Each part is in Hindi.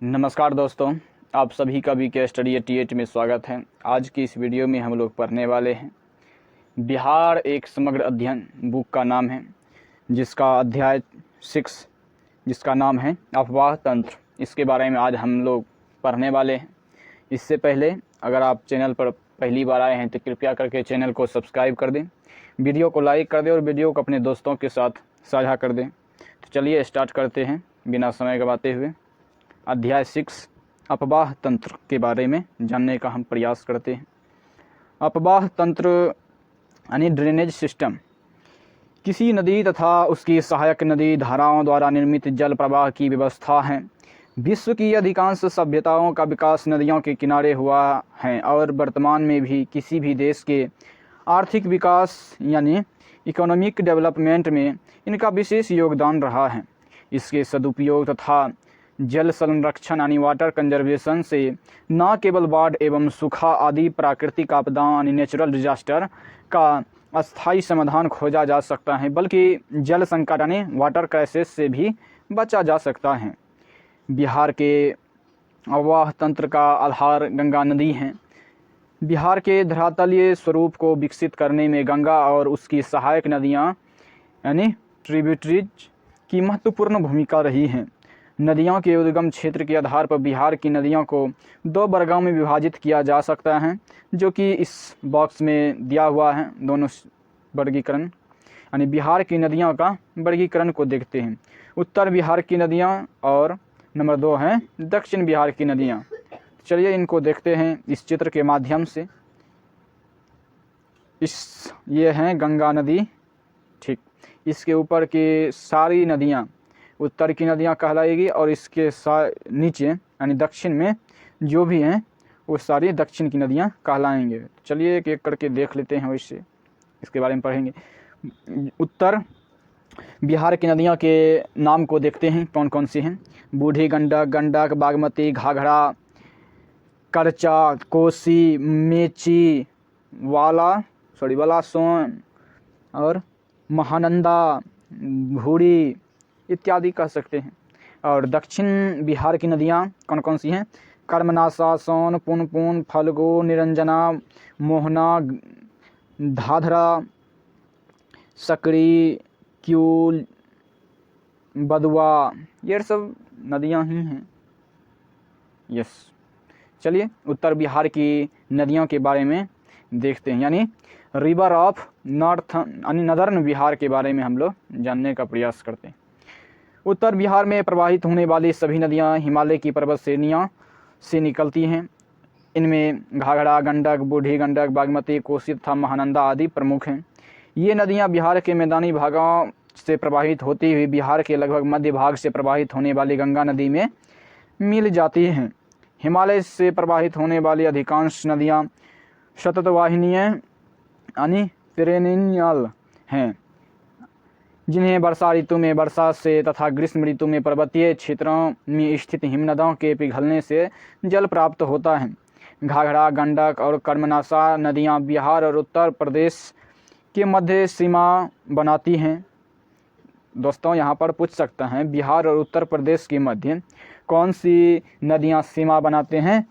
नमस्कार दोस्तों, आप सभी का BK स्टडी टी8 में स्वागत है। आज की इस वीडियो में हम लोग पढ़ने वाले हैं बिहार एक समग्र अध्ययन बुक का नाम है, जिसका अध्याय 6 जिसका नाम है अफवाह तंत्र। इसके बारे में आज हम लोग पढ़ने वाले हैं। इससे पहले अगर आप चैनल पर पहली बार आए हैं तो कृपया करके चैनल को सब्सक्राइब कर दें, वीडियो को लाइक कर दें और वीडियो को अपने दोस्तों के साथ साझा कर दें। तो चलिए स्टार्ट करते हैं बिना समय गंवाते हुए। अध्याय 6 अफवाह तंत्र के बारे में जानने का हम प्रयास करते हैं। अफवाह तंत्र यानी ड्रेनेज सिस्टम किसी नदी तथा उसकी सहायक नदी धाराओं द्वारा निर्मित जल प्रवाह की व्यवस्था है। विश्व की अधिकांश सभ्यताओं का विकास नदियों के किनारे हुआ है और वर्तमान में भी किसी भी देश के आर्थिक विकास यानी इकोनॉमिक डेवलपमेंट में इनका विशेष योगदान रहा है। इसके सदुपयोग तथा जल संरक्षण यानी वाटर कंजर्वेशन से न केवल बाढ़ एवं सूखा आदि प्राकृतिक आपदाओं यानी नेचुरल डिजास्टर का अस्थायी समाधान खोजा जा सकता है, बल्कि जल संकट यानी वाटर क्राइसिस से भी बचा जा सकता है। बिहार के अफवाह तंत्र का आधार गंगा नदी है। बिहार के धरातलीय स्वरूप को विकसित करने में गंगा और उसकी सहायक नदियाँ यानी ट्रिब्यूटरीज की महत्वपूर्ण भूमिका रही है। नदियों के उद्गम क्षेत्र के आधार पर बिहार की नदियों को 2 वर्गों में विभाजित किया जा सकता है, जो कि इस बॉक्स में दिया हुआ है। दोनों वर्गीकरण यानी बिहार की नदियों का वर्गीकरण को देखते हैं। उत्तर बिहार की नदियां और नंबर 2 है दक्षिण बिहार की नदियां। चलिए इनको देखते हैं इस चित्र के माध्यम से। ये हैं गंगा नदी, ठीक। इसके ऊपर की सारी नदियाँ उत्तर की नदियाँ कहलाएगी और इसके नीचे यानी दक्षिण में जो भी हैं वो सारी दक्षिण की नदियाँ कहलाएंगे। चलिए एक एक करके देख लेते हैं, वैसे इसके बारे में पढ़ेंगे। उत्तर बिहार की नदियों के नाम को देखते हैं कौन कौन सी हैं। बूढ़ी गंडक, गंडक, बागमती, घाघरा, करचा, कोसी, मेची, वालासोन और महानंदा, भूरी इत्यादि कह सकते हैं। और दक्षिण बिहार की नदियाँ कौन कौन सी हैं? कर्मनाशा, सोन, पुनपुन, फल्गु, निरंजना, मोहना, धाधरा, सकरी, क्यूल, बदुआ, ये सब नदियाँ ही हैं। यस, चलिए उत्तर बिहार की नदियों के बारे में देखते हैं, यानी रिवर ऑफ नॉर्थ यानी नदर्न बिहार के बारे में हम लोग जानने का प्रयास करते हैं। उत्तर बिहार में प्रवाहित होने वाली सभी नदियां हिमालय की पर्वत श्रेणियों से निकलती हैं। इनमें घाघरा, गंडक, बूढ़ी गंडक, बागमती, कोसी तथा महानंदा आदि प्रमुख हैं। ये नदियां बिहार के मैदानी भागों से प्रवाहित होती हुई बिहार के लगभग मध्य भाग से प्रवाहित होने वाली गंगा नदी में मिल जाती हैं। हिमालय से प्रवाहित होने वाली अधिकांश नदियाँ सततवाहिनीय यानी पेरेनियल हैं, जिन्हें वर्षा ऋतु में वर्षा से तथा ग्रीष्म ऋतु में पर्वतीय क्षेत्रों में स्थित हिमनदों के पिघलने से जल प्राप्त होता है। घाघरा, गंडक और कर्मनाशा नदियां बिहार और उत्तर प्रदेश के मध्य सीमा बनाती हैं। दोस्तों यहाँ पर पूछ सकते हैं बिहार और उत्तर प्रदेश के मध्य कौन सी नदियां सीमा बनाते हैं?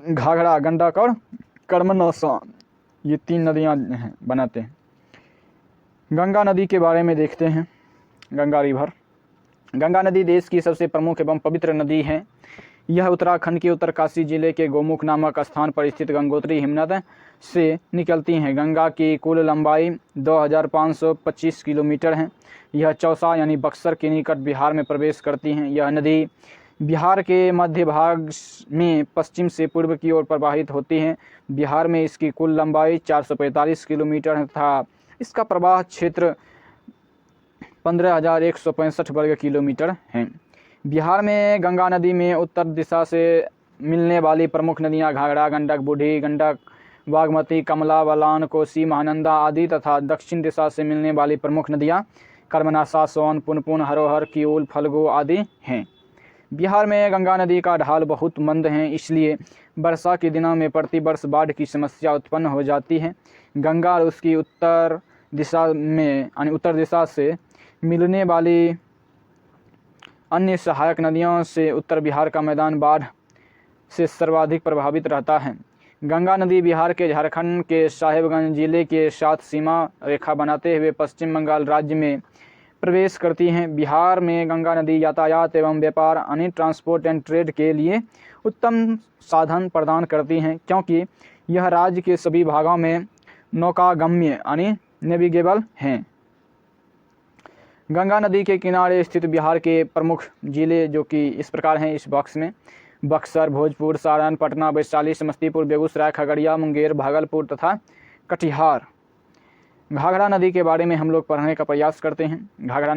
घाघरा, गंडक और कर्मनाशा, ये 3 नदियां बनाते हैं। गंगा नदी के बारे में देखते हैं। गंगा रिवर। गंगा नदी देश की सबसे प्रमुख एवं पवित्र नदी है। यह उत्तराखंड के उत्तरकाशी जिले के गोमुख नामक स्थान पर स्थित गंगोत्री हिमनद से निकलती हैं। गंगा की कुल लंबाई 2525 किलोमीटर है। यह चौसा यानी बक्सर के निकट बिहार में प्रवेश करती हैं। यह नदी बिहार के मध्य भाग में पश्चिम से पूर्व की ओर प्रवाहित होती है। बिहार में इसकी कुल लंबाई 445 किलोमीटर तथा इसका प्रवाह क्षेत्र 15,165 वर्ग किलोमीटर है। बिहार में गंगा नदी में उत्तर दिशा से मिलने वाली प्रमुख नदियां घाघरा, गंडक, बूढ़ी गंडक, बागमती, कमला, बलान, कोसी, महानंदा आदि तथा दक्षिण दिशा से मिलने वाली प्रमुख नदियां कर्मनाशा, सोन, पुनपुन, हरोहर, किऊल, फल्गु आदि हैं। बिहार में गंगा नदी का ढाल बहुत मंद है, इसलिए वर्षा के दिनों में प्रतिवर्ष बाढ़ की समस्या उत्पन्न हो जाती है। गंगा और उसकी उत्तर दिशा से मिलने वाली अन्य सहायक नदियों से उत्तर बिहार का मैदान बाढ़ से सर्वाधिक प्रभावित रहता है। गंगा नदी बिहार के झारखंड के साहेबगंज जिले के साथ सीमा रेखा बनाते हुए पश्चिम बंगाल राज्य में प्रवेश करती हैं। बिहार में गंगा नदी यातायात एवं व्यापार यानी ट्रांसपोर्ट एंड ट्रेड के लिए उत्तम साधन प्रदान करती हैं, क्योंकि यह राज्य के सभी भागों में नौकागम्य यानी नेविगेबल हैं। गंगा नदी के किनारे स्थित बिहार के प्रमुख जिले जो कि इस प्रकार हैं इस बॉक्स में: बक्सर, भोजपुर, सारण, पटना, वैशाली, समस्तीपुर, बेगूसराय, खगड़िया, मुंगेर, भागलपुर तथा कटिहार। घाघरा नदी के बारे में हम लोग पढ़ने का प्रयास करते हैं। घाघरा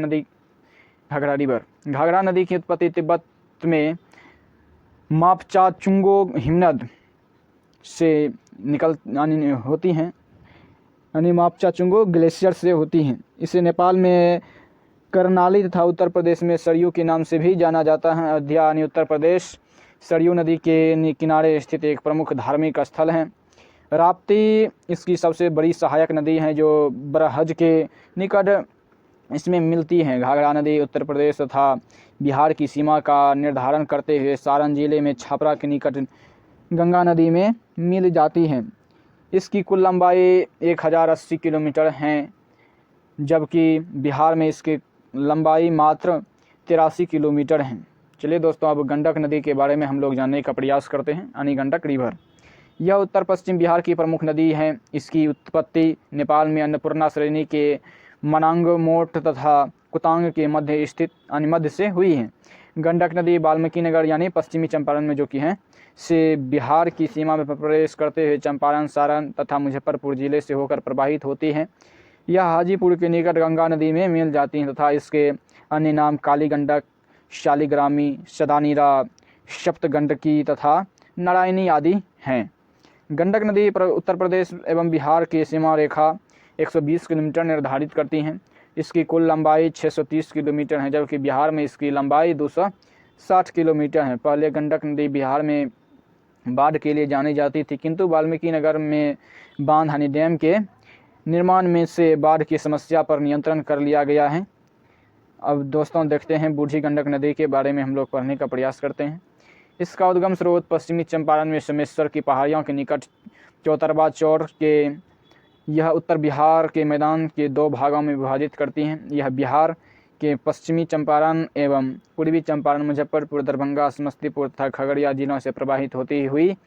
रिवर। घाघरा नदी की उत्पत्ति तिब्बत में मापचाचुंगो हिमनद से होती हैं, यानी मापचाचुंगो ग्लेशियर से होती हैं। इसे नेपाल में करनाली तथा उत्तर प्रदेश में सरयू के नाम से भी जाना जाता है। अयोध्या यानी उत्तर प्रदेश सरयू नदी के किनारे स्थित एक प्रमुख धार्मिक स्थल है। राप्ती इसकी सबसे बड़ी सहायक नदी है जो बरहज के निकट इसमें मिलती है। घाघरा नदी उत्तर प्रदेश तथा बिहार की सीमा का निर्धारण करते हुए सारण जिले में छापरा के निकट गंगा नदी में मिल जाती है। इसकी कुल लंबाई 1080 किलोमीटर है, जबकि बिहार में इसकी लंबाई मात्र 83 किलोमीटर है। चलिए दोस्तों, अब गंडक नदी के बारे में हम लोग जानने का प्रयास करते हैं, यानी गंडक रिवर। यह उत्तर पश्चिम बिहार की प्रमुख नदी है। इसकी उत्पत्ति नेपाल में अन्नपूर्णा श्रेणी के मनांग मोट तथा कुतांग के मध्य स्थित मध्य से हुई है। गंडक नदी वाल्मीकि नगर यानी पश्चिमी चंपारण में जो कि है से बिहार की सीमा में प्रवेश करते हुए चंपारण, सारण तथा मुजफ्फरपुर जिले से होकर प्रवाहित होती है। यह हाजीपुर के निकट गंगा नदी में मिल जाती हैं तथा इसके अन्य नाम काली गंडक, शालिग्रामी, सदानीरा, सप्तगंडकी तथा नारायणी आदि हैं। गंडक नदी उत्तर प्रदेश एवं बिहार की सीमा रेखा 120 किलोमीटर निर्धारित करती हैं। इसकी कुल लंबाई 630 किलोमीटर है, जबकि बिहार में इसकी लंबाई 260 किलोमीटर है। पहले गंडक नदी बिहार में बाढ़ के लिए जानी जाती थी, किंतु वाल्मीकि नगर में बांध यानी डैम के निर्माण में से बाढ़ की समस्या पर नियंत्रण कर लिया गया है। अब दोस्तों देखते हैं बूढ़ी गंडक नदी के बारे में हम लोग पढ़ने का प्रयास करते हैं। इसका उद्गम स्रोत पश्चिमी चंपारण में सोमेश्वर की पहाड़ियों के निकट चौतरवा चौर के यह उत्तर बिहार के मैदान के 2 भागों में विभाजित करती हैं। यह बिहार के पश्चिमी चंपारण एवं पूर्वी चंपारण, मुजफ्फरपुर, दरभंगा, समस्तीपुर तथा खगड़िया जिलों से प्रवाहित होती हुई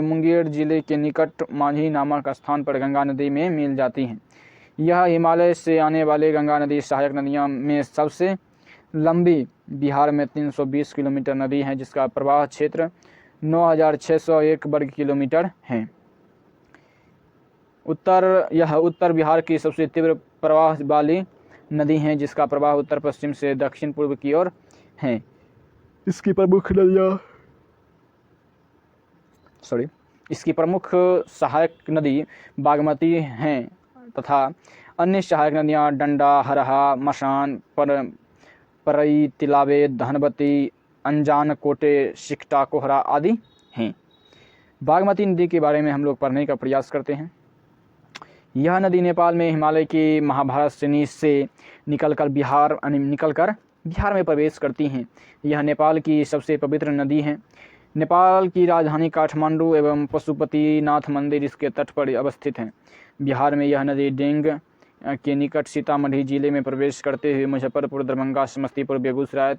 मुंगेर जिले के निकट मांझी नामक स्थान पर गंगा नदी में मिल जाती हैं। यह हिमालय से आने वाले गंगा नदी सहायक नदियों में सबसे लंबी बिहार में 320 किलोमीटर नदी है, जिसका प्रवाह क्षेत्र 9601 वर्ग किलोमीटर है। यह उत्तर बिहार की सबसे तीव्र प्रवाह वाली नदी है, जिसका प्रवाह उत्तर पश्चिम से दक्षिण पूर्व की ओर है। इसकी प्रमुख सहायक नदी बागमती हैं तथा अन्य सहायक नदियां डंडा, हरहा, मसान, परई, तिलावे, धनबती, अंजान, कोटे, सिकटा, कोहरा आदि हैं। बागमती नदी के बारे में हम लोग पढ़ने का प्रयास करते हैं। यह नदी नेपाल में हिमालय की महाभारत श्रेणी से निकलकर बिहार में प्रवेश करती हैं। यह नेपाल की सबसे पवित्र नदी है। नेपाल की राजधानी काठमांडू एवं पशुपतिनाथ मंदिर इसके तट पर अवस्थित हैं। बिहार में यह नदी डेंग के निकट सीतामढ़ी जिले में प्रवेश करते हुए मुजफ्फरपुर, दरभंगा, समस्तीपुर, बेगूसराय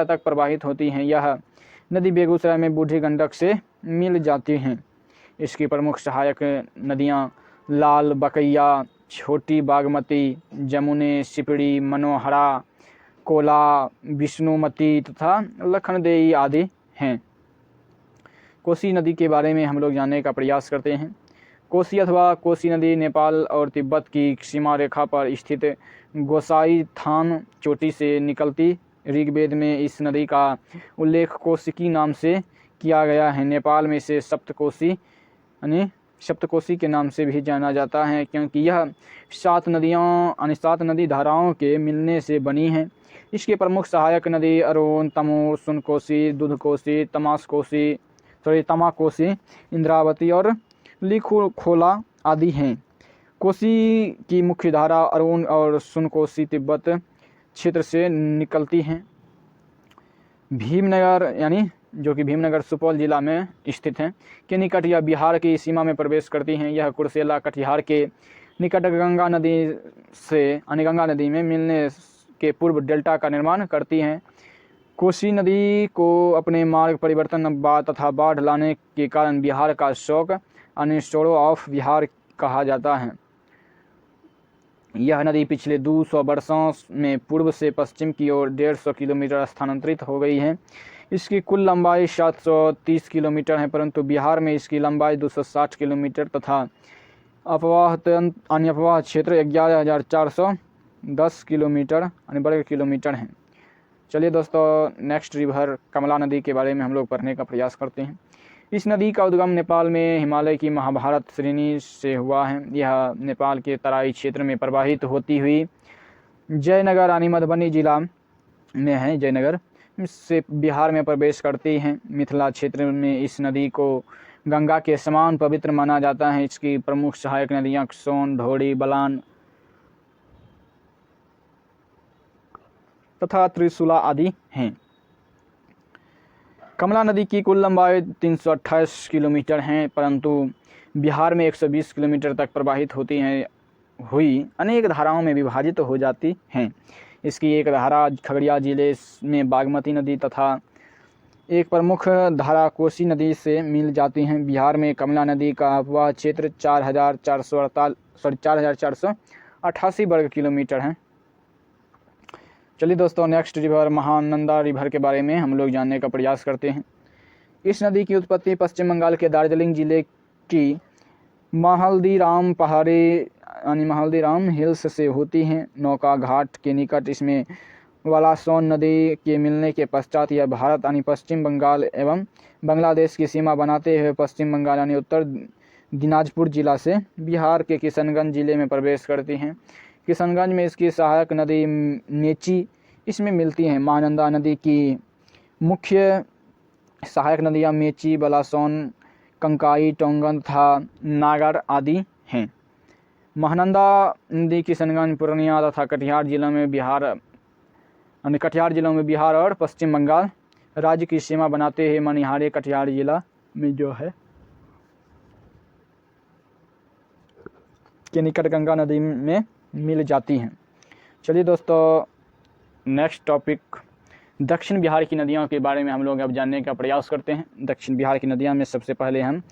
तक प्रवाहित होती हैं। यह नदी बेगूसराय में बूढ़ी गंडक से मिल जाती हैं। इसकी प्रमुख सहायक नदियां लाल बकैया, छोटी बागमती, जमुने, सिपड़ी, मनोहरा, कोला, विष्णुमती तथा लखनदेई आदि हैं। कोसी नदी के बारे में हम लोग जानने का प्रयास करते हैं। कोसी अथवा कोसी नदी नेपाल और तिब्बत की सीमा रेखा पर स्थित गोसाई थान चोटी से निकलती। ऋग्वेद में इस नदी का उल्लेख कौशिकी नाम से किया गया है। नेपाल में इसे सप्तकोशी के नाम से भी जाना जाता है, क्योंकि यह 7 नदी धाराओं के मिलने से बनी है। इसकी प्रमुख सहायक नदी अरोन, तमोर, सुनकोशी, दूधकोशी, तमाकोशी, इंद्रावती और लिखोला आदि हैं। कोसी की मुख्य धारा अरोन और सुनकोशी तिब्बत क्षेत्र से निकलती हैं। भीमनगर यानी जो कि भीमनगर सुपौल जिला में स्थित है के निकट यह बिहार की सीमा में प्रवेश करती हैं। यह कुर्सेला कटिहार के निकट गंगा नदी से गंगा नदी में मिलने के पूर्व डेल्टा का निर्माण करती हैं। कोसी नदी को अपने मार्ग परिवर्तन तथा बाढ़ लाने के कारण बिहार का शौक स्टोरो ऑफ बिहार कहा जाता है। यह नदी पिछले 200 वर्षों में पूर्व से पश्चिम की ओर 150 किलोमीटर स्थानांतरित हो गई है। इसकी कुल लंबाई 730 किलोमीटर है, परंतु बिहार में इसकी लंबाई 260 किलोमीटर तथा अनअपवाह क्षेत्र 11,410 किलोमीटर वर्ग किलोमीटर है। चलिए दोस्तों, नेक्स्ट रिवर कमला नदी के बारे में हम लोग पढ़ने का प्रयास करते हैं। इस नदी का उद्गम नेपाल में हिमालय की महाभारत श्रेणी से हुआ है। यह नेपाल के तराई क्षेत्र में प्रवाहित होती हुई जयनगर यानी मधुबनी जिला में है, जयनगर से बिहार में प्रवेश करती हैं। मिथिला क्षेत्र में इस नदी को गंगा के समान पवित्र माना जाता है। इसकी प्रमुख सहायक नदियां सोन, ढोरी, बलान तथा त्रिशूला आदि हैं। कमला नदी की कुल लंबाई 328 किलोमीटर है, परंतु बिहार में 120 किलोमीटर तक प्रवाहित हुई अनेक धाराओं में विभाजित हो जाती हैं। इसकी एक धारा खगड़िया जिले में बागमती नदी तथा एक प्रमुख धारा कोसी नदी से मिल जाती हैं। बिहार में कमला नदी का अपवाह क्षेत्र 4,488 वर्ग किलोमीटर है। चलिए दोस्तों, नेक्स्ट रिवर महानंदा रिवर के बारे में हम लोग जानने का प्रयास करते हैं। इस नदी की उत्पत्ति पश्चिम बंगाल के दार्जिलिंग जिले की महल्दीराम पहाड़ी यानी महल्दीराम हिल्स से होती हैं। नौका घाट के निकट इसमें वालासोन नदी के मिलने के पश्चात यह भारत यानी पश्चिम बंगाल एवं बांग्लादेश की सीमा बनाते हुए पश्चिम बंगाल यानी उत्तर दिनाजपुर जिला से बिहार के किशनगंज जिले में प्रवेश करती हैं। किशनगंज में इसकी सहायक नदी मेची इसमें मिलती हैं। महानंदा नदी की मुख्य सहायक नदियाँ मेची, बलासोन, कंकाई, टोंगन तथा नागर आदि हैं। महानंदा नदी किशनगंज, पूर्णिया तथा कटिहार जिलों में बिहार और पश्चिम बंगाल राज्य की सीमा बनाते हुए मनिहारी कटिहार जिला में जो है के निकट गंगा नदी में मिल जाती हैं। चलिए दोस्तों, नेक्स्ट टॉपिक दक्षिण बिहार की नदियों के बारे में हम लोग अब जानने का प्रयास करते हैं। दक्षिण बिहार की नदियां में सबसे पहले हम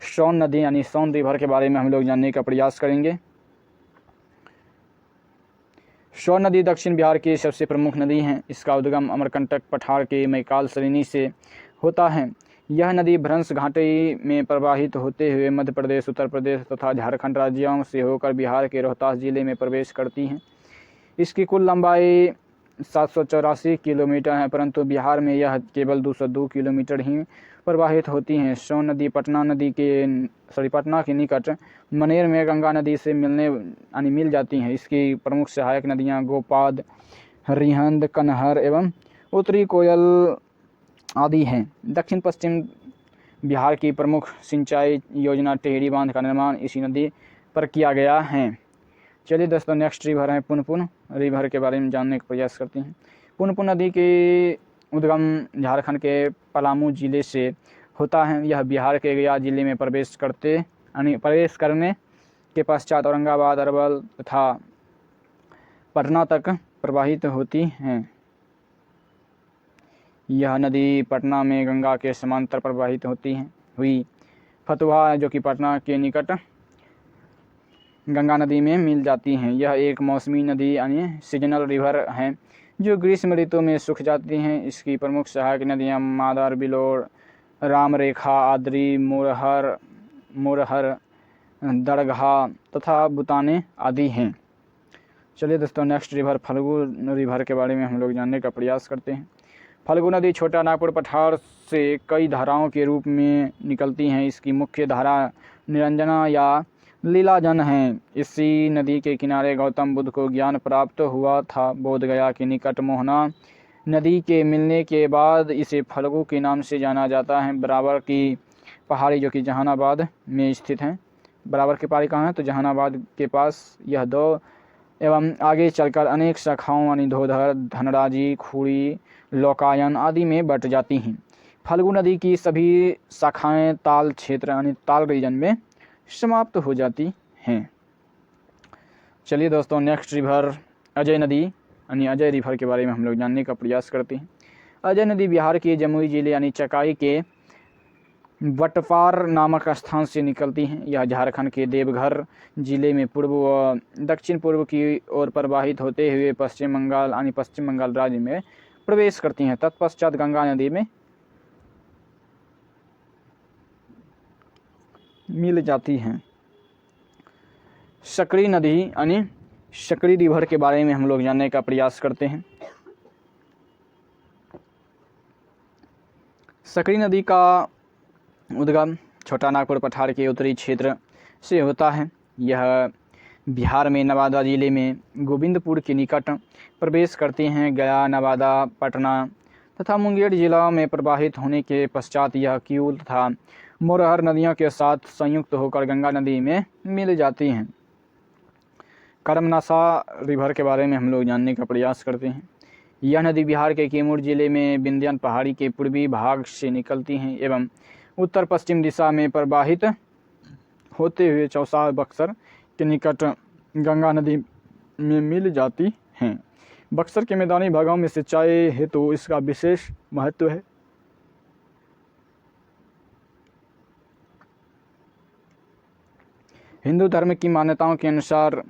सोन नदी यानी सोन रिवर के बारे में हम लोग जानने का प्रयास करेंगे। सोन नदी दक्षिण बिहार की सबसे प्रमुख नदी है। इसका उद्गम अमरकंटक पठार के मैकाल श्रेणी से होता है। यह नदी भ्रंश घाटी में प्रवाहित होते हुए मध्य प्रदेश, उत्तर प्रदेश तथा झारखंड राज्यों से होकर बिहार के रोहतास जिले में प्रवेश करती हैं। इसकी कुल लंबाई 784 किलोमीटर है, परंतु बिहार में यह केवल 202 किलोमीटर ही प्रवाहित होती हैं। सोन नदी पटना के निकट मनेर में गंगा नदी से मिल जाती हैं। इसकी प्रमुख सहायक नदियाँ गोपाद, रिहंद, कन्हर एवं उत्तरी कोयल आदि हैं। दक्षिण पश्चिम बिहार की प्रमुख सिंचाई योजना टेहरी बांध का निर्माण इसी नदी पर किया गया है। चलिए दोस्तों, नेक्स्ट रिवर है पुनपुन रिवर के बारे में जानने का प्रयास करते हैं। पुनपुन नदी के उद्गम झारखंड के पलामू जिले से होता है। यह बिहार के गया जिले में प्रवेश करने के पश्चात औरंगाबाद, अरवल तथा पटना तक प्रवाहित होती हैं। यह नदी पटना में गंगा के समांतर प्रवाहित हुई फतुहा जो कि पटना के निकट गंगा नदी में मिल जाती हैं। यह एक मौसमी नदी यानी सीजनल रिवर है जो ग्रीष्म ऋतु में सूख जाती हैं। इसकी प्रमुख सहायक नदियाँ मादर, बिलोर, रामरेखा, आद्री, मुरहर, दरगाह तथा बुताने आदि हैं। चलिए दोस्तों, नेक्स्ट रिवर फल्गु रिवर के बारे में हम लोग जानने का प्रयास करते हैं। फल्गु नदी छोटा नागपुर पठार से कई धाराओं के रूप में निकलती हैं। इसकी मुख्य धारा निरंजना या लीलाजन है। इसी नदी के किनारे गौतम बुद्ध को ज्ञान प्राप्त हुआ था। बोधगया के निकट मोहना नदी के मिलने के बाद इसे फल्गु के नाम से जाना जाता है। बराबर की पहाड़ी जो कि जहानाबाद में स्थित है। बराबर की पहाड़ी कहाँ है? तो जहानाबाद के पास यह 2 एवं आगे चलकर अनेक शाखाओं यानी धोधर, धनराजी, खूड़ी, लौकायन आदि में बट जाती हैं। फल्गु नदी की सभी शाखाएं ताल क्षेत्र यानी ताल रीजन में समाप्त हो जाती हैं। चलिए दोस्तों, नेक्स्ट रिवर अजय नदी यानी अजय रिवर के बारे में हम लोग जानने का प्रयास करते हैं। अजय नदी बिहार के जमुई जिले यानी चकाई के वटपार नामक स्थान से निकलती हैं। यह झारखंड के देवघर जिले में पूर्व व दक्षिण पूर्व की ओर प्रवाहित होते हुए पश्चिम बंगाल राज्य में प्रवेश करती हैं। तत्पश्चात गंगा नदी में मिल जाती हैं। सकरी नदी यानी सकरी रिवर के बारे में हम लोग जानने का प्रयास करते हैं। सकरी नदी का उद्गम छोटा नागपुर पठार के उत्तरी क्षेत्र से होता है। यह बिहार में नवादा जिले में गोविंदपुर के निकट प्रवेश करते हैं। गया, नवादा, पटना तथा मुंगेर जिला में प्रवाहित होने के पश्चात यह किऊल तथा मोरहर नदियों के साथ संयुक्त होकर गंगा नदी में मिल जाती हैं। कर्मनासा रिवर के बारे में हम लोग जानने का प्रयास करते हैं। यह नदी बिहार के कैमूर जिले में विंध्याचल पहाड़ी के पूर्वी भाग से निकलती हैं एवं उत्तर पश्चिम दिशा में प्रवाहित होते हुए चौसा बक्सर के निकट गंगा नदी में मिल जाती हैं। बक्सर के मैदानी भागों में सिंचाई हेतु इसका विशेष महत्व है। हिंदू धर्म की मान्यताओं के अनुसार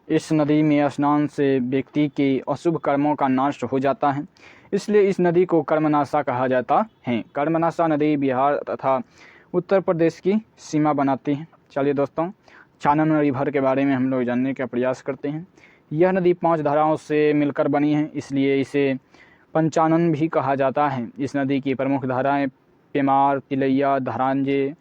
इस नदी में स्नान से व्यक्ति के अशुभ कर्मों का नाश हो जाता है, इसलिए इस नदी को कर्मनासा कहा जाता है। कर्मनासा नदी बिहार तथा उत्तर प्रदेश की सीमा बनाती है। चलिए दोस्तों, चानन रिवर के बारे में हम लोग जानने का प्रयास करते हैं। यह नदी 5 धाराओं से मिलकर बनी है, इसलिए इसे पंचानन भी कहा जाता है। इस नदी की प्रमुख धाराएं पेमार, तिलैया, धरांजे,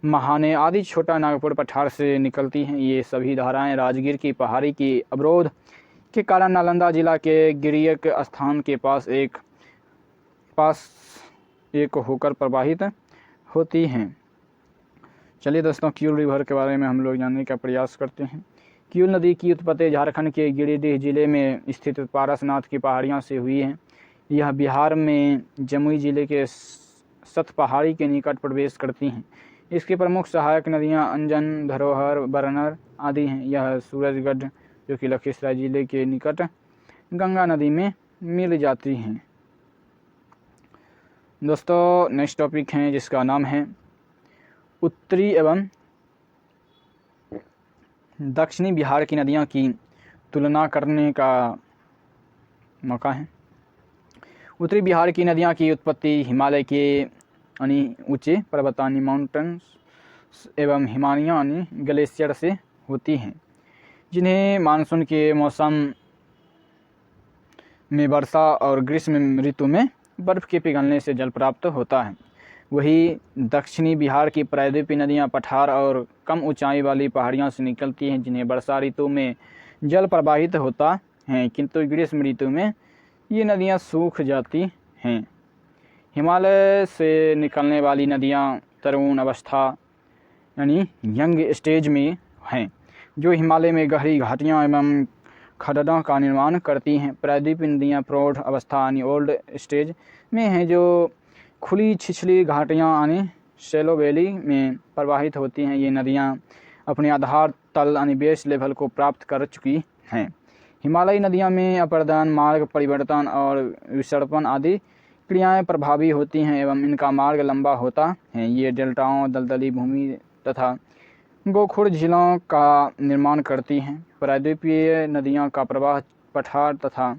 महाने आदि छोटा नागपुर पठार से निकलती हैं। ये सभी धाराएं राजगीर की पहाड़ी की अवरोध के कारण नालंदा जिला के गिरियक स्थान के पास एक होकर प्रवाहित होती हैं। चलिए दोस्तों, किऊल रिवर के बारे में हम लोग जानने का प्रयास करते हैं। किऊल नदी की उत्पत्ति झारखंड के गिरिडीह जिले में स्थित पारसनाथ की पहाड़ियों से हुई है। यह बिहार में जमुई जिले के सत पहाड़ी के निकट प्रवेश करती हैं। इसकी प्रमुख सहायक नदियां अंजन, धरोहर, बरनर आदि हैं। यह सूरजगढ़ जो कि लखीसराय जिले के निकट गंगा नदी में मिल जाती हैं। दोस्तों, नेक्स्ट टॉपिक है जिसका नाम है उत्तरी एवं दक्षिणी बिहार की नदियों की तुलना करने का मौका है। उत्तरी बिहार की नदियों की उत्पत्ति हिमालय के ऊंचे पर्वतानी माउंटेन्स एवं हिमालयी ग्लेशियर से होती हैं, जिन्हें मानसून के मौसम में वर्षा और ग्रीष्म ऋतु में बर्फ़ के पिघलने से जल प्राप्त होता है। वही दक्षिणी बिहार की प्रायद्वीपीय नदियां पठार और कम ऊंचाई वाली पहाड़ियों से निकलती हैं, जिन्हें वर्षा ऋतु में जल प्रवाहित होता है, किंतु ग्रीष्म ऋतु में ये नदियां सूख जाती हैं। हिमालय से निकलने वाली नदियां तरुण अवस्था यानी यंग स्टेज में हैं, जो हिमालय में गहरी घाटियां एवं खड्डों का निर्माण करती हैं। प्रायद्वीपीय नदियां प्रौढ़ अवस्था यानी ओल्ड स्टेज में हैं, जो खुली छिछली घाटियां यानी शैलो वैली में प्रवाहित होती हैं। ये नदियां अपने आधार तल यानी बेस लेवल को प्राप्त कर चुकी हैं। हिमालयी नदियों में अपरदन, मार्ग परिवर्तन और विसर्पण आदि क्रियाएं प्रभावी होती हैं एवं इनका मार्ग लंबा होता है। ये डेल्टाओं, दलदली भूमि तथा गोखुर झीलों का निर्माण करती हैं। प्रायद्वीपीय नदियों का प्रवाह पठार तथा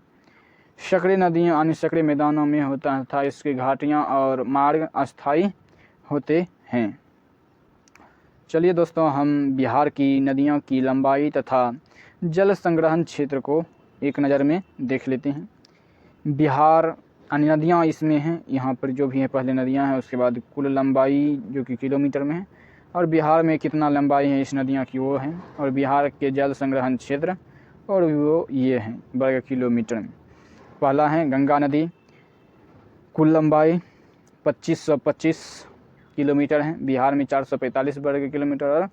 सकरी नदियों यानी सकरी मैदानों में होता है तथा इसकी घाटियां और मार्ग अस्थायी होते हैं। चलिए दोस्तों, हम बिहार की नदियों की लंबाई तथा जल संग्रहण क्षेत्र को एक नज़र में देख लेते हैं। बिहार नदियाँ इसमें हैं, यहाँ पर जो भी है पहले नदियाँ हैं, उसके बाद कुल लंबाई जो कि किलोमीटर में है, और बिहार में कितना लंबाई है इस नदियाँ की वो है, और बिहार के जल संग्रहण क्षेत्र और वो ये हैं वर्ग किलोमीटर में। पहला है गंगा नदी, कुल लंबाई 2525 किलोमीटर है। बिहार में 445 वर्ग किलोमीटर और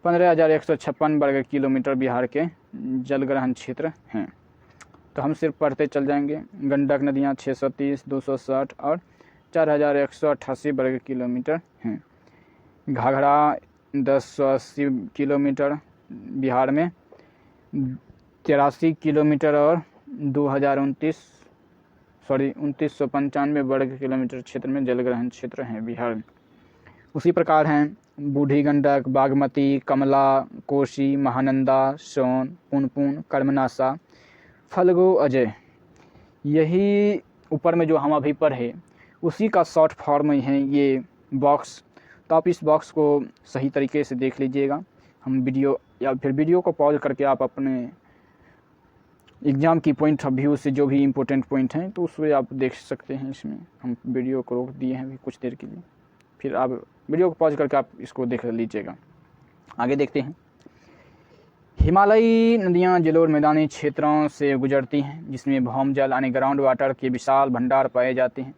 15,156 वर्ग किलोमीटर बिहार के जलग्रहण क्षेत्र हैं। तो हम सिर्फ पढ़ते चल जाएंगे। गंडक नदियाँ 630, 260 और 4,188 वर्ग किलोमीटर हैं। घाघरा 1080 किलोमीटर बिहार में, 83 किलोमीटर और 2995 वर्ग किलोमीटर क्षेत्र में जलग्रहण क्षेत्र हैं बिहार में। उसी प्रकार हैं बूढ़ी गंडक, बागमती, कमला, कोसी, महानंदा, सोन, पुनपुन, कर्मनाशा, फल्गु, अजय। यही ऊपर में जो हम अभी पढ़े उसी का शॉर्ट फॉर्म है ये बॉक्स। तो आप इस बॉक्स को सही तरीके से देख लीजिएगा। हम वीडियो या फिर वीडियो को पॉज करके आप अपने एग्ज़ाम की पॉइंट ऑफ व्यू से जो भी इम्पोर्टेंट पॉइंट हैं तो उसमें आप देख सकते हैं। इसमें हम वीडियो को रोक दिए हैं अभी कुछ देर के लिए, फिर आप वीडियो को पॉज करके आप इसको देख लीजिएगा। आगे देखते हैं। हिमालयी नदियाँ जलोढ़ मैदानी क्षेत्रों से गुजरती हैं जिसमें भौम जल यानी ग्राउंड वाटर के विशाल भंडार पाए जाते हैं।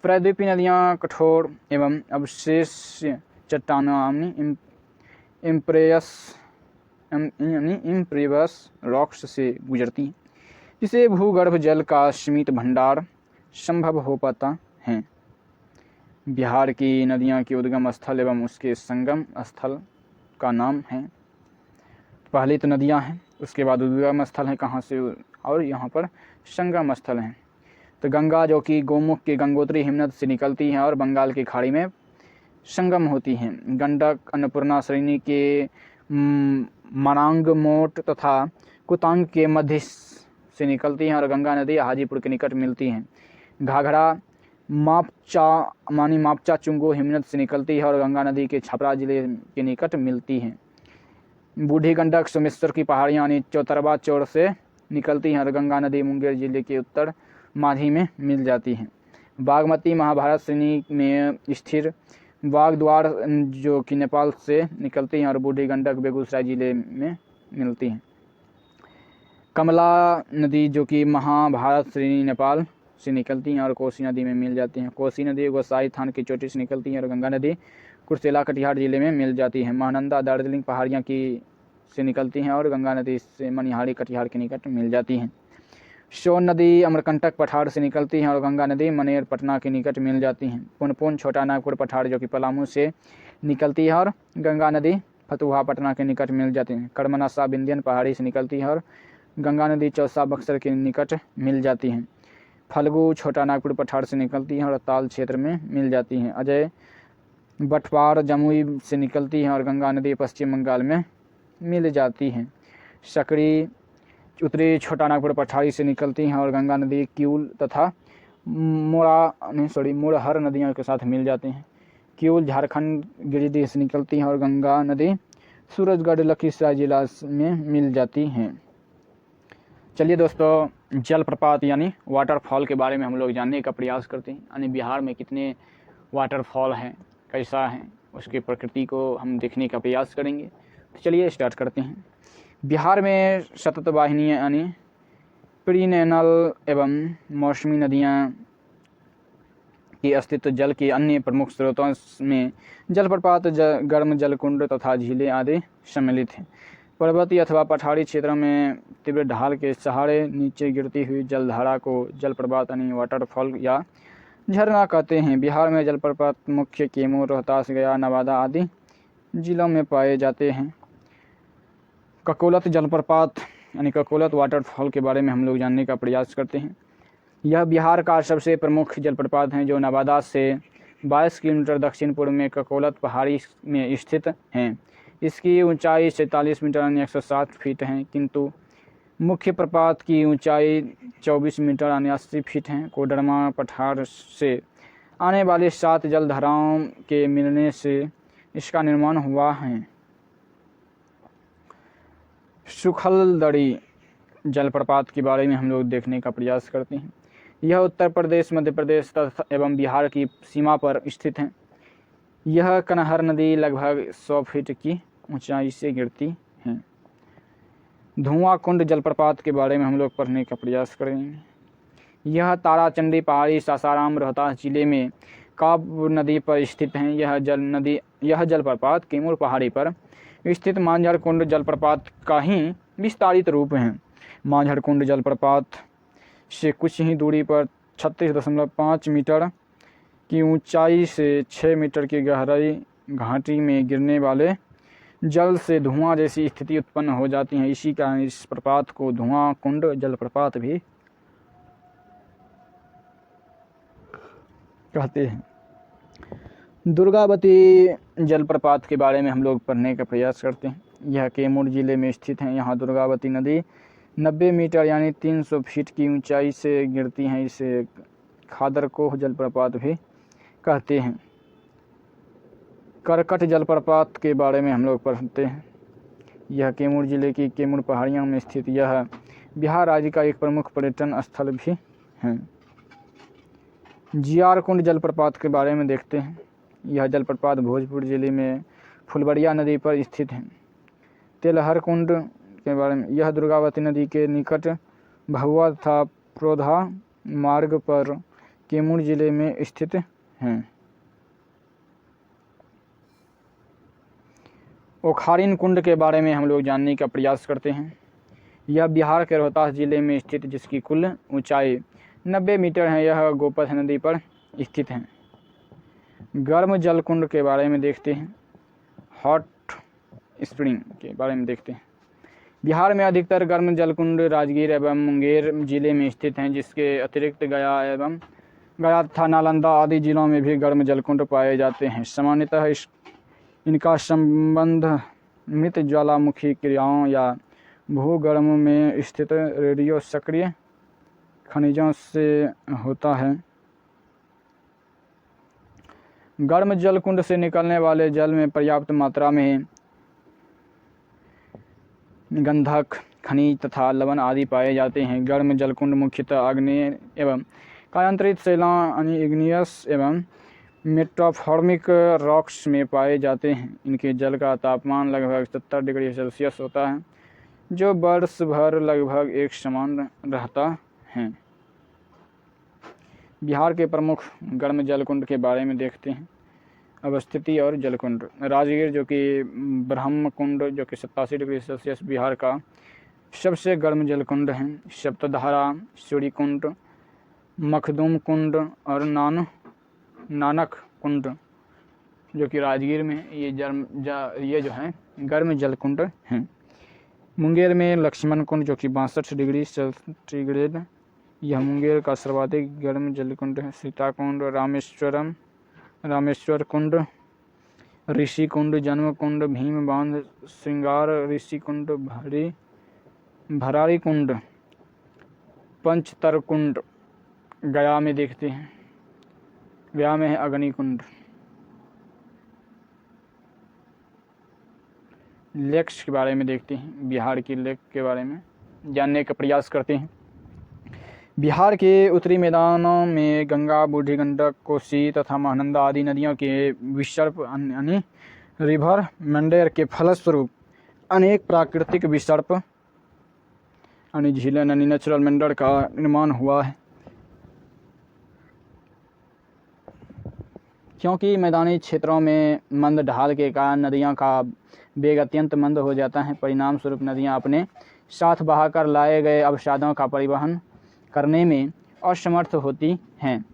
प्रायद्वीपीय नदियाँ कठोर एवं अवशेष चट्टानों इम्प्रेवस रॉक्स से गुजरती हैं जिससे भूगर्भ जल का सीमित भंडार संभव हो पाता है। बिहार की नदियाँ के उद्गम स्थल एवं उसके संगम स्थल का नाम है। पहली तो नदियाँ हैं, उसके बाद उद्गम स्थल है कहाँ से, और यहाँ पर संगम स्थल हैं। तो गंगा जो कि गोमुख के गंगोत्री हिमनद से निकलती है और बंगाल की खाड़ी में संगम होती हैं। गंडक अन्नपूर्णा श्रेणी के मनांग मोट तथा कुतांग के मध्य से निकलती हैं और गंगा नदी हाजीपुर के निकट मिलती हैं। घाघरा मापचा चुंगो हिमनद से निकलती है और गंगा नदी के छपरा जिले के निकट मिलती हैं। बूढ़ी गंडक सोमेश्वर की पहाड़ियाँ यानी चौतरवा चौड़ से निकलती हैं और गंगा नदी मुंगेर जिले के उत्तर माझी में मिल जाती हैं। बागमती महाभारत श्रेणी में स्थिर बागद्वार जो कि नेपाल से निकलती हैं और बूढ़ी गंडक बेगूसराय जिले में मिलती हैं। कमला नदी जो कि महाभारत श्रेणी नेपाल से निकलती हैं और कोसी नदी में मिल जाती हैं। कोसी नदी गोसाई थान की चोटी से निकलती है और गंगा नदी कुर्सेला कटिहार जिले में मिल जाती है। महानंदा दार्जिलिंग पहाड़ियाँ की से निकलती हैं और गंगा नदी से मनिहारी कटिहार के निकट मिल जाती हैं। सोन नदी अमरकंटक पठार से निकलती हैं और गंगा नदी मनेर पटना के निकट मिल जाती हैं। पुनपुन छोटा नागपुर पठार जो कि पलामू से निकलती है और गंगा नदी फतुहा पटना के निकट मिल जाती हैं। कर्मनाशा विंध्यन पहाड़ी से निकलती है और गंगा नदी चौसा बक्सर के निकट मिल जाती हैं। फल्गु छोटा नागपुर पठार से निकलती हैं और ताल क्षेत्र में मिल जाती हैं। अजय बटवार जमुई से निकलती हैं और गंगा नदी पश्चिम बंगाल में मिल जाती हैं। सकड़ी उत्तरी छोटा नागपुर पठारी से निकलती हैं और गंगा नदी क्यूल तथा मुरहर नदियों के साथ मिल जाती हैं। क्यूल झारखंड गिरिडीह से निकलती हैं और गंगा नदी सूरजगढ़ लखीसराय जिला में मिल जाती हैं। चलिए दोस्तों, जलप्रपात यानी वाटरफॉल के बारे में हम लोग जानने का प्रयास करते हैं। यानी बिहार में कितने वाटरफॉल हैं, कैसा है, उसकी प्रकृति को हम देखने का प्रयास करेंगे। तो चलिए स्टार्ट करते हैं। बिहार में सतत वाहिनियाँ यानी पेरिनेल एवं मौसमी नदियाँ की अस्तित्व जल के अन्य प्रमुख स्रोतों में जलप्रपात, गर्म जलकुंड तथा झीलें आदि सम्मिलित हैं। पर्वतीय अथवा पठारी क्षेत्रों में तीव्र ढाल के सहारे नीचे गिरती हुई जलधारा को जलप्रपात यानी वाटरफॉल या झरना कहते हैं। बिहार में जलप्रपात मुख्य कैमूर, रोहतास, गया, नवादा आदि जिलों में पाए जाते हैं। ककोलत जलप्रपात यानी ककोलत वाटरफॉल के बारे में हम लोग जानने का प्रयास करते हैं। यह बिहार का सबसे प्रमुख जलप्रपात है जो नवादा से 22 किलोमीटर दक्षिण पूर्व में ककोलत पहाड़ी में स्थित हैं। इसकी ऊंचाई 47 मीटर यानी 107 फीट है, किंतु मुख्य प्रपात की ऊंचाई 24 मीटर यानी 80 फीट है। कोडरमा पठार से आने वाली 7 जलधाराओं के मिलने से इसका निर्माण हुआ है। सुखलदरी जलप्रपात के बारे में हम लोग देखने का प्रयास करते हैं। यह उत्तर प्रदेश, मध्य प्रदेश एवं बिहार की सीमा पर स्थित है। यह कनहर नदी लगभग 100 फीट की ऊंचाई से गिरती है। धुआं कुंड जलप्रपात के बारे में हम लोग पढ़ने का प्रयास करेंगे। यह ताराचंडी पहाड़ी सासाराम रोहतास जिले में काब नदी पर स्थित है। यह जलप्रपात कैमूर पहाड़ी पर स्थित मांझर कुंड जलप्रपात का ही विस्तारित रूप है। मांझर कुंड जलप्रपात से कुछ ही दूरी पर 36.5 मीटर की ऊंचाई से 6 मीटर की गहराई घाटी में गिरने वाले जल से धुआं जैसी स्थिति उत्पन्न हो जाती है। इसी कारण इस प्रपात को धुआं कुंड जलप्रपात भी कहते हैं। दुर्गावती जलप्रपात के बारे में हम लोग पढ़ने का प्रयास करते हैं। यह कैमूर जिले में स्थित है। यहाँ दुर्गावती नदी 90 मीटर यानी 300 फीट की ऊंचाई से गिरती हैं। इसे खादरकोह जलप्रपात भी कहते हैं। करकट जलप्रपात के बारे में हम लोग पढ़ते हैं। यह कैमूर जिले की कैमूर पहाड़ियों में स्थित यह बिहार राज्य का एक प्रमुख पर्यटन स्थल भी है। जियार कुंड जलप्रपात के बारे में देखते हैं। यह जलप्रपात भोजपुर जिले में फुलबड़िया नदी पर स्थित है। तेलहर कुंड के बारे में, यह दुर्गावती नदी के निकट भभुआ तथा प्रोधा मार्ग पर कैमूर जिले में स्थित हैं। ओखारिन कुंड के बारे में हम लोग जानने का प्रयास करते हैं। यह बिहार के रोहतास जिले में स्थित जिसकी कुल ऊंचाई 90 मीटर है। यह गोपथ नदी पर स्थित है। गर्म जल कुंड के बारे में देखते हैं। हॉट स्प्रिंग के बारे में देखते हैं। बिहार में अधिकतर गर्म जल कुंड राजगीर एवं मुंगेर जिले में स्थित हैं। जिसके अतिरिक्त गया तथा नालंदा आदि जिलों में भी गर्म जल कुंड पाए जाते हैं। सामान्यतः इनका संबंध मृत ज्वालामुखी क्रियाओं या भूगर्भ में स्थित रेडियो सक्रिय खनिजों से होता है। गर्म जल कुंड से निकलने वाले जल में पर्याप्त मात्रा में गंधक, खनिज तथा लवण आदि पाए जाते हैं। गर्म जल कुंड मुख्यतः आग्नेय एवं कायांतरित शैलान इग्नियस एवं मेटाफॉर्मिक रॉक्स में पाए जाते हैं। इनके जल का तापमान लगभग 70 डिग्री सेल्सियस होता है, जो वर्ष भर लगभग एक समान रहता है। बिहार के प्रमुख गर्म जलकुंड के बारे में देखते हैं। अवस्थिति और जलकुंड। राजगीर जो कि ब्रह्म कुंड जो कि 87 डिग्री सेल्सियस बिहार का सबसे गर्म जलकुंड है। सप्तधारा, सूर्य कुंड, मखदूम कुंड और नानक कुंड जो कि राजगीर में ये जो है गर्म जलकुंड हैं। मुंगेर में लक्ष्मण कुंड जो कि 62 डिग्री सेंटीग्रेड, यह मुंगेर का सर्वाधिक गर्म जलकुंड है। सीता कुंड, रामेश्वर कुंड, ऋषि कुंड, जन्म कुंड, भीम बांध, श्रृंगार ऋषि कुंड, भरारी कुंड, पंचतर कुंड गया में देखते हैं। गया में है अग्नि कुंड। लेक्स के बारे में देखते हैं। बिहार की लेक के बारे में जानने का प्रयास करते हैं। बिहार के उत्तरी मैदानों में गंगा, बूढ़ी गंडक, कोसी तथा महानंदा आदि नदियों के विसर्प यानी रिवर मंडेर के फलस्वरूप अनेक प्राकृतिक विसर्प यानी झीलें यानी नेचुरल मंडेर का निर्माण हुआ है। क्योंकि मैदानी क्षेत्रों में मंद ढाल के कारण नदियों का वेग अत्यंत मंद हो जाता है, परिणाम स्वरूप नदियां अपने साथ बहाकर लाए गए अवसादों का परिवहन करने में असमर्थ होती हैं।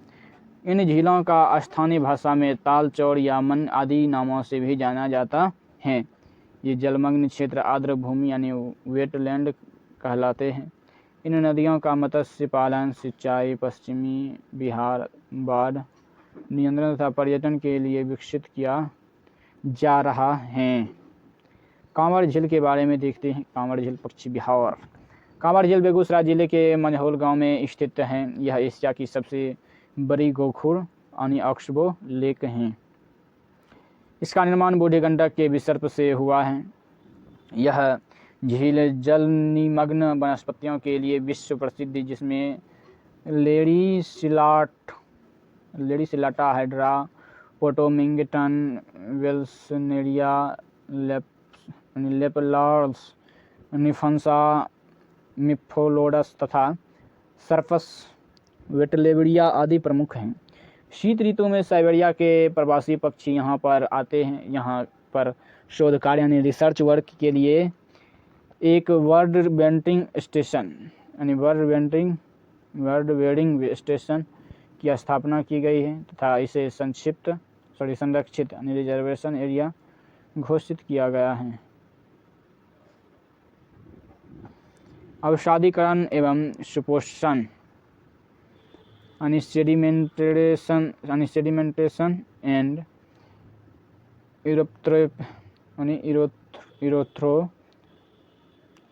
इन झीलों का स्थानीय भाषा में ताल चौड़ या मन आदि नामों से भी जाना जाता है। ये जलमग्न क्षेत्र आर्द्र भूमि यानी वेटलैंड कहलाते हैं। इन नदियों का मत्स्य पालन, सिंचाई, पश्चिमी बिहार बाढ़ नियंत्रण तथा पर्यटन के लिए विकसित किया जा रहा है। कांवड़ झील के बारे में देखते हैं। कांवड़ झील पश्चिमी बिहार। कांवड़ झील बेगूसराय जिले के मंझौल गांव में स्थित है। यह एशिया की सबसे बड़ी गोखुर यानी ऑक्सबो लेक है। इसका निर्माण बूढ़ी गंडक के विसर्प से हुआ है। यह झील जल निमग्न वनस्पतियों के लिए विश्व प्रसिद्ध, जिसमें लेडी सिलाटा हाइड्रा, पोटोमिंगटन, वेल्सनेरिया, लेपलार्स, निफंसा, मिफोलोडस तथा सर्फस वेटलेबिडिया आदि प्रमुख हैं। शीत ऋतु में साइबेरिया के प्रवासी पक्षी यहाँ पर आते हैं। यहाँ पर शोध कार्य यानी रिसर्च वर्क के लिए एक वर्ल्ड वेडिंग स्टेशन यानी वर्ल्ड वेडिंग स्टेशन की स्थापना की गई है तथा इसे संरक्षित यानी रिजर्वेशन एरिया घोषित किया गया है। अवसादीकरण एवं सुपोषण यानी सेडिमेंटेशन एंड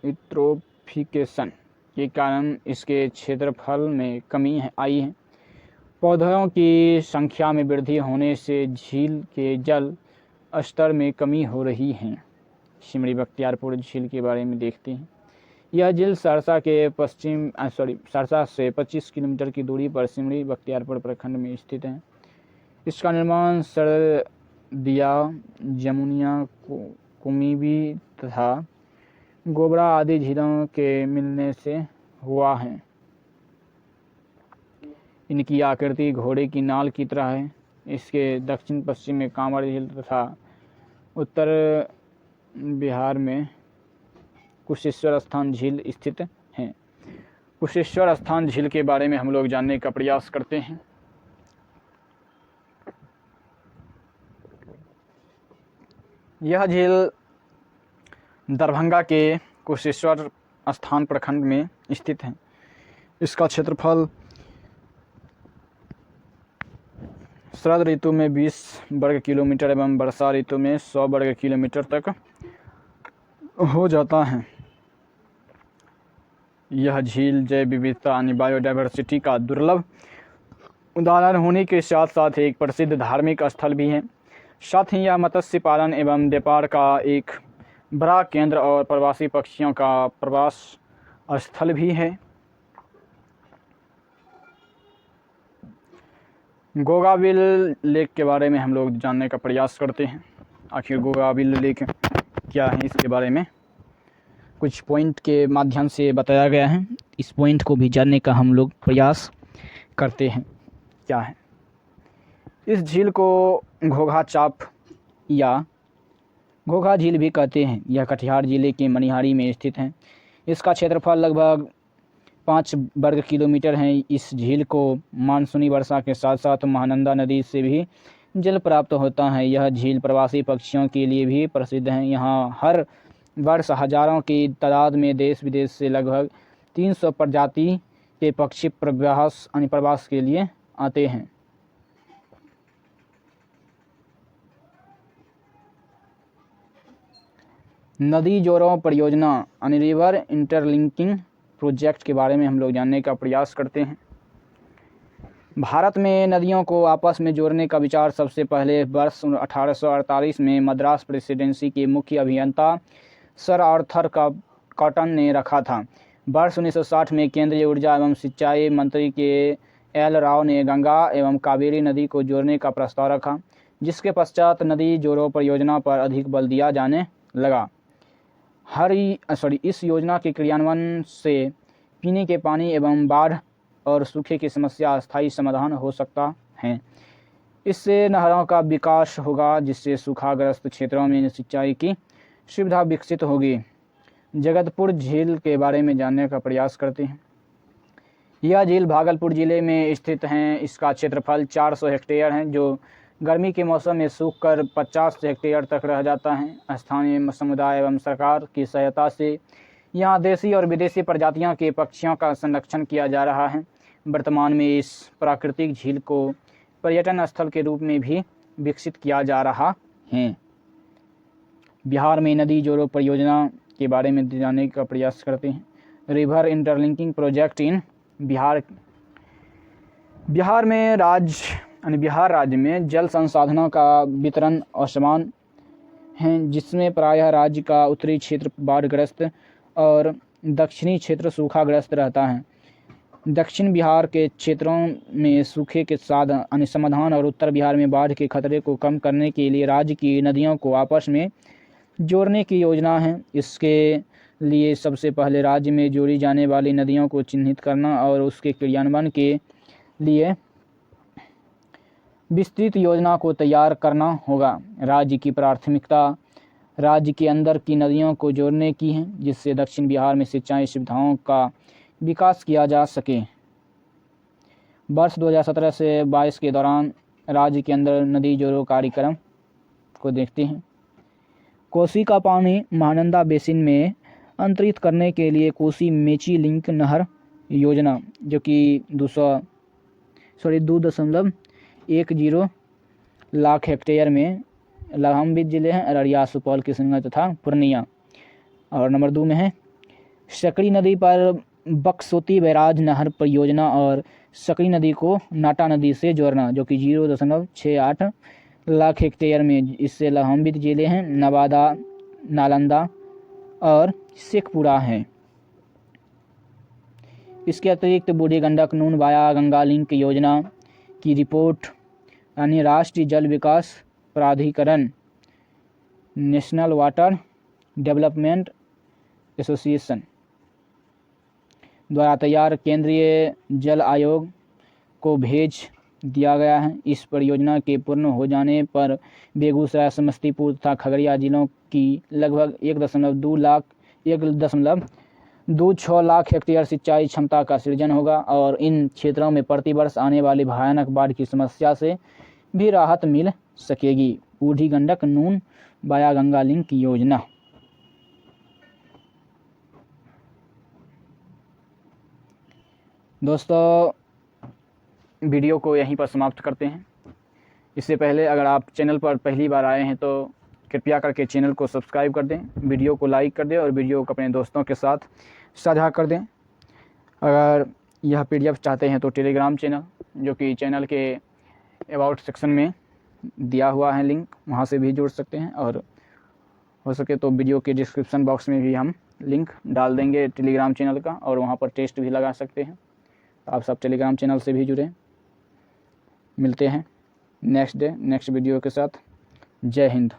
यूट्रोफिकेशन के कारण इसके क्षेत्रफल में कमी आई है। पौधों की संख्या में वृद्धि होने से झील के जल स्तर में कमी हो रही है। सिमरी बख्तियारपुर झील के बारे में देखते हैं। यह झील सरसा से 25 किलोमीटर की दूरी पर सिमरी बख्तियारपुर प्रखंड में स्थित है। इसका निर्माण सरदिया, जमुनिया, कुमीबी तथा गोबरा आदि झीलों के मिलने से हुआ है। इनकी आकृति घोड़े की नाल की तरह है। इसके दक्षिण पश्चिम में कांवड़ झील तथा उत्तर बिहार में कुशेश्वर स्थान झील स्थित हैं। कुशेश्वर स्थान झील के बारे में हम लोग जानने का प्रयास करते हैं। यह झील दरभंगा के कुशेश्वर स्थान प्रखंड में स्थित है। इसका क्षेत्रफल शरद ऋतु में 20 वर्ग किलोमीटर एवं वर्षा ऋतु में 100 वर्ग किलोमीटर तक हो जाता है। यह झील जैव विविधता यानी बायोडायवर्सिटी का दुर्लभ उदाहरण होने के साथ साथ एक प्रसिद्ध धार्मिक स्थल भी है। साथ ही यह मत्स्य पालन एवं व्यापार का एक बड़ा केंद्र और प्रवासी पक्षियों का प्रवास स्थल भी है। गोगाबिल लेक के बारे में हम लोग जानने का प्रयास करते हैं। आखिर गोगाबिल लेक क्या है, इसके बारे में कुछ पॉइंट के माध्यम से बताया गया है। इस पॉइंट को भी जानने का हम लोग प्रयास करते हैं। क्या है, इस झील को घोघा चाप या घोघा झील भी कहते हैं। यह कटिहार जिले के मनिहारी में स्थित है। इसका क्षेत्रफल लगभग 5 वर्ग किलोमीटर है। इस झील को मानसूनी वर्षा के साथ साथ महानंदा नदी से भी जल प्राप्त होता है। यह झील प्रवासी पक्षियों के लिए भी प्रसिद्ध है। यहाँ हर वर्ष हजारों की तादाद में देश विदेश से लगभग 300 प्रजाति के पक्षी प्रवास के लिए आते हैं। नदी जोड़ों परियोजना यानी रिवर इंटरलिंकिंग प्रोजेक्ट के बारे में हम लोग जानने का प्रयास करते हैं। भारत में नदियों को आपस में जोड़ने का विचार सबसे पहले वर्ष 1848 में मद्रास प्रेसिडेंसी के मुख्य अभियंता सर आर्थर कॉटन ने रखा था। वर्ष 1960 में केंद्रीय ऊर्जा एवं सिंचाई मंत्री के एल राव ने गंगा एवं कावेरी नदी को जोड़ने का प्रस्ताव रखा, जिसके पश्चात नदी जोड़ों परियोजना पर अधिक बल दिया जाने लगा। इस योजना के क्रियान्वयन से पीने के पानी एवं बाढ़ और सूखे की समस्या अस्थायी समाधान हो सकता है। इससे नहरों का विकास होगा, जिससे सूखाग्रस्त क्षेत्रों में सिंचाई की सुविधा विकसित होगी। जगतपुर झील के बारे में जानने का प्रयास करते हैं। यह झील भागलपुर जिले में स्थित है। इसका क्षेत्रफल 400 हेक्टेयर है, जो गर्मी के मौसम में सूखकर 50 हेक्टेयर तक रह जाता है। स्थानीय समुदाय एवं सरकार की सहायता से यहाँ देसी और विदेशी प्रजातियों के पक्षियों का संरक्षण किया जा रहा है। वर्तमान में इस प्राकृतिक झील को पर्यटन स्थल के रूप में भी विकसित किया जा रहा है। बिहार में नदी जोड़ों परियोजना के बारे में जानने का प्रयास करते हैं। River interlinking project in Bihar राज्य में जल संसाधनों का वितरण असमान है, जिसमें प्रायः राज्य का उत्तरी क्षेत्र बाढ़ग्रस्त और दक्षिणी क्षेत्र सूखाग्रस्त रहता है। दक्षिण बिहार के क्षेत्रों में सूखे के समाधान और उत्तर बिहार में बाढ़ के खतरे को कम करने के लिए राज्य की नदियों को आपस में जोड़ने की योजना है। इसके लिए सबसे पहले राज्य में जोड़ी जाने वाली नदियों को चिन्हित करना और उसके क्रियान्वयन के लिए विस्तृत योजना को तैयार करना होगा। राज्य की प्राथमिकता राज्य के अंदर की नदियों को जोड़ने की हैं, जिससे दक्षिण बिहार में सिंचाई सुविधाओं का विकास किया जा सके। वर्ष 2017 से 22 के दौरान राज्य के अंदर नदी जोड़ो कार्यक्रम को देखते हैं। कोसी का पानी महानंदा बेसिन में अंतरित करने के लिए कोसी मेची लिंक नहर योजना, जो कि 2.10 लाख हेक्टेयर में लाभान्वित जिले हैं अररिया, सुपौल, किशनगंज तथा पूर्णिया। और नंबर 2 में है सकरी नदी पर बक्सोती बैराज नहर परियोजना और सकरी नदी को नाटा नदी से जोड़ना, जो कि 0.68 लाख हेक्टेयर में इससे लाभान्वित जिले हैं नवादा, नालंदा और शेखपुरा हैं। इसके अतिरिक्त बूढ़ी गंडक नून वाया गंगा लिंक योजना की रिपोर्ट यानी राष्ट्रीय जल विकास प्राधिकरण नेशनल वाटर डेवलपमेंट एसोसिएशन द्वारा तैयार केंद्रीय जल आयोग को भेज दिया गया है। इस परियोजना के पूर्ण हो जाने पर बेगूसराय, समस्तीपुर तथा खगड़िया जिलों की लगभग 1.26 लाख हेक्टेयर सिंचाई क्षमता का सृजन होगा और इन क्षेत्रों में प्रतिवर्ष आने वाली भयानक बाढ़ की समस्या से भी राहत मिल सकेगी। बूढ़ी गंडक नून वाया गंगा लिंक योजना। दोस्तों, वीडियो को यहीं पर समाप्त करते हैं। इससे पहले अगर आप चैनल पर पहली बार आए हैं तो कृपया करके चैनल को सब्सक्राइब कर दें, वीडियो को लाइक कर दें और वीडियो को अपने दोस्तों के साथ साझा कर दें। अगर यह PDF चाहते हैं तो टेलीग्राम चैनल, जो कि चैनल के अबाउट सेक्शन में दिया हुआ है लिंक, वहां से भी जुड़ सकते हैं। और हो सके तो वीडियो के डिस्क्रिप्शन बॉक्स में भी हम लिंक डाल देंगे टेलीग्राम चैनल का, और वहां पर टेस्ट भी लगा सकते हैं। आप सब टेलीग्राम चैनल से भी जुड़ें। मिलते हैं नेक्स्ट वीडियो के साथ। जय हिंद।